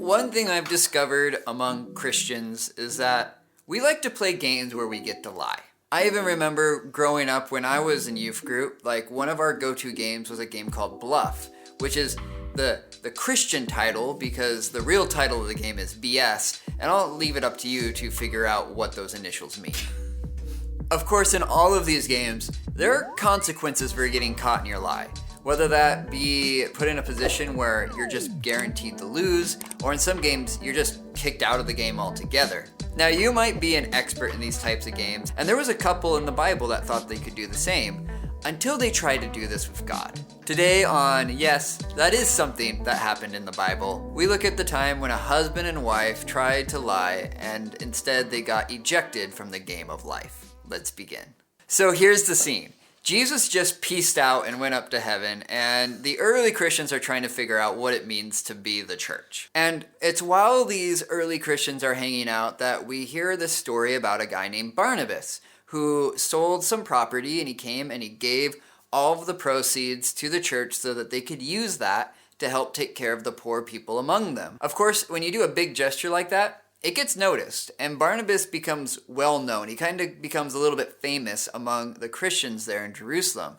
One thing I've discovered among Christians is that we like to play games where we get to lie. I even remember growing up when I was in youth group, like one of our go-to games was a game called Bluff, which is the Christian title because the real title of the game is BS, and I'll leave it up to you to figure out what those initials mean. Of course, in all of these games, there are consequences for getting caught in your lie. Whether that be put in a position where you're just guaranteed to lose, or in some games, you're just kicked out of the game altogether. Now, you might be an expert in these types of games, and there was a couple in the Bible that thought they could do the same, until they tried to do this with God. Today on Yes, That Is Something That Happened in the Bible, we look at the time when a husband and wife tried to lie, and instead they got ejected from the game of life. Let's begin. So here's the scene. Jesus just peaced out and went up to heaven, and the early Christians are trying to figure out what it means to be the church. And it's while these early Christians are hanging out that we hear this story about a guy named Barnabas, who sold some property, and he came and he gave all of the proceeds to the church so that they could use that to help take care of the poor people among them. Of course, when you do a big gesture like that, it gets noticed, and Barnabas becomes well known. He kind of becomes a little bit famous among the Christians there in Jerusalem.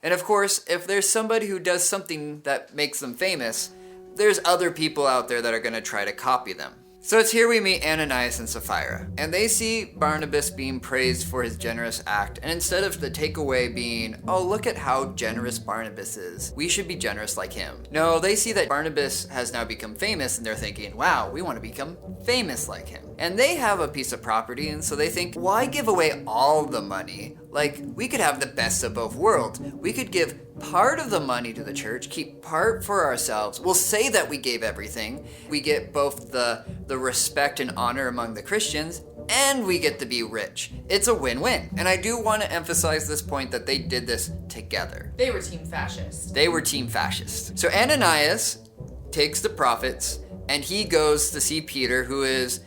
And of course, if there's somebody who does something that makes them famous, there's other people out there that are going to try to copy them. So it's here we meet Ananias and Sapphira, and they see Barnabas being praised for his generous act, and instead of the takeaway being, oh, look at how generous Barnabas is, we should be generous like him. No, they see that Barnabas has now become famous, and they're thinking, wow, we want to become famous like him. And they have a piece of property, and so they think, why give away all the money? Like, we could have the best of both worlds. We could give part of the money to the church, keep part for ourselves. We'll say that we gave everything. We get both the respect and honor among the Christians, and we get to be rich. It's a win-win. And I do want to emphasize this point that they did this together. They were team fascist. They were team fascist. So Ananias takes the profits, and he goes to see Peter, who is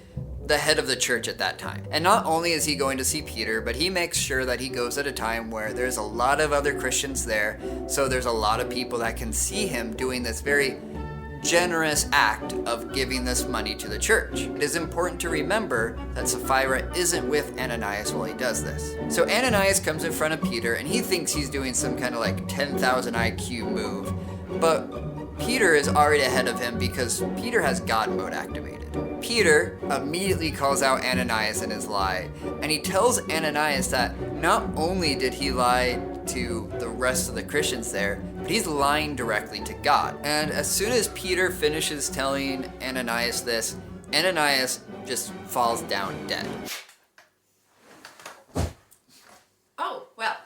the head of the church at that time. And not only is he going to see Peter, but he makes sure that he goes at a time where there's a lot of other Christians there, so there's a lot of people that can see him doing this very generous act of giving this money to the church. It is important to remember that Sapphira isn't with Ananias while he does this. So Ananias comes in front of Peter, and he thinks he's doing some kind of like 10,000 IQ move, but Peter is already ahead of him because Peter has God mode activated. Peter immediately calls out Ananias in his lie, and he tells Ananias that not only did he lie to the rest of the Christians there, but he's lying directly to God. And as soon as Peter finishes telling Ananias this, Ananias just falls down dead. Oh, well.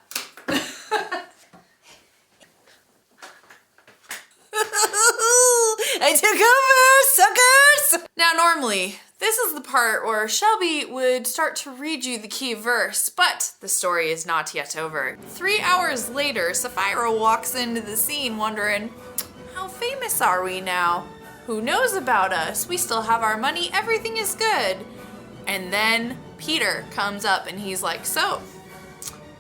I took over, suckers! Now, normally, this is the part where Shelby would start to read you the key verse, but the story is not yet over. 3 hours later, Sapphira walks into the scene wondering, how famous are we now? Who knows about us? We still have our money, everything is good. And then Peter comes up and he's like, so,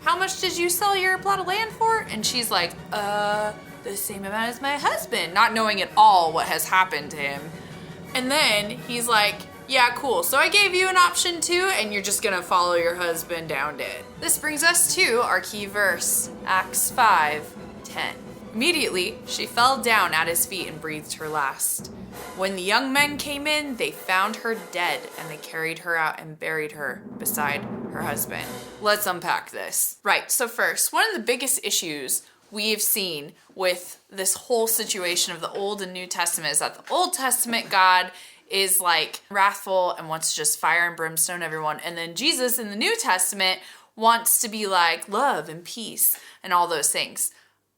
how much did you sell your plot of land for? And she's like, the same amount as my husband, not knowing at all what has happened to him. And then he's like, yeah, cool. So I gave you an option too, and you're just gonna follow your husband down dead. This brings us to our key verse, Acts 5:10. Immediately, she fell down at his feet and breathed her last. When the young men came in, they found her dead, and they carried her out and buried her beside her husband. Let's unpack this. Right, so first, one of the biggest issues we've seen with this whole situation of the Old and New Testament is that the Old Testament God is like wrathful and wants to just fire and brimstone everyone. And then Jesus in the New Testament wants to be like love and peace and all those things.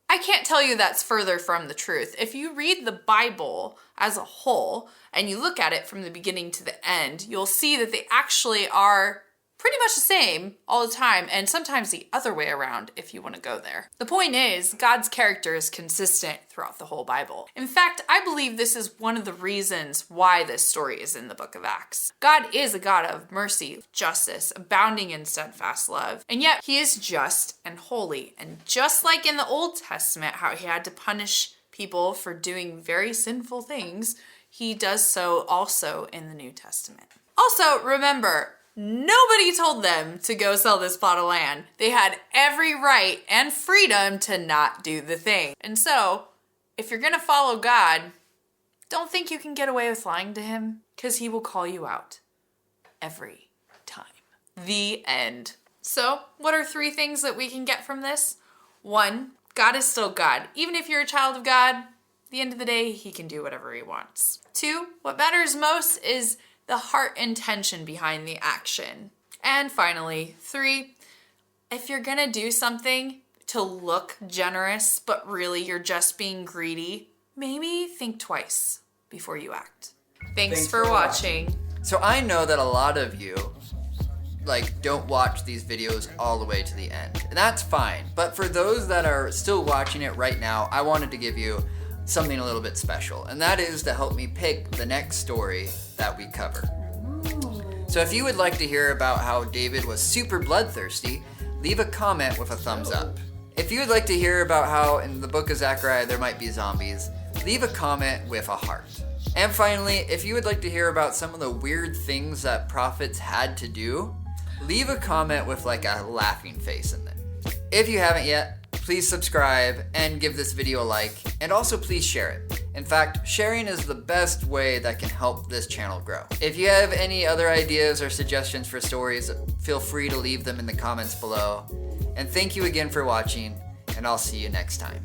I can't tell you that's further from the truth. If you read the Bible as a whole and you look at it from the beginning to the end, you'll see that they actually are pretty much the same all the time, and sometimes the other way around if you want to go there. The point is, God's character is consistent throughout the whole Bible. In fact, I believe this is one of the reasons why this story is in the book of Acts. God is a God of mercy, justice, abounding in steadfast love, and yet he is just and holy. And just like in the Old Testament, how he had to punish people for doing very sinful things, he does so also in the New Testament. Also, remember, nobody told them to go sell this plot of land. They had every right and freedom to not do the thing. And so, if you're gonna follow God, don't think you can get away with lying to him, because he will call you out every time. The end. So, what are 3 things that we can get from this? 1, God is still God. Even if you're a child of God, at the end of the day, he can do whatever he wants. 2, what matters most is the heart intention behind the action. And finally, 3, if you're gonna do something to look generous, but really you're just being greedy, maybe think twice before you act. Thanks for watching. So I know that a lot of you don't watch these videos all the way to the end, and that's fine. But for those that are still watching it right now, I wanted to give you something a little bit special, and that is to help me pick the next story that we cover. So if you would like to hear about how David was super bloodthirsty, leave a comment with a thumbs up. If you would like to hear about how in the book of Zechariah there might be zombies, leave a comment with a heart. And finally, if you would like to hear about some of the weird things that prophets had to do, leave a comment with a laughing face in it. If you haven't yet, please subscribe and give this video a like, and also please share it. In fact, sharing is the best way that can help this channel grow. If you have any other ideas or suggestions for stories, feel free to leave them in the comments below. And thank you again for watching, and I'll see you next time.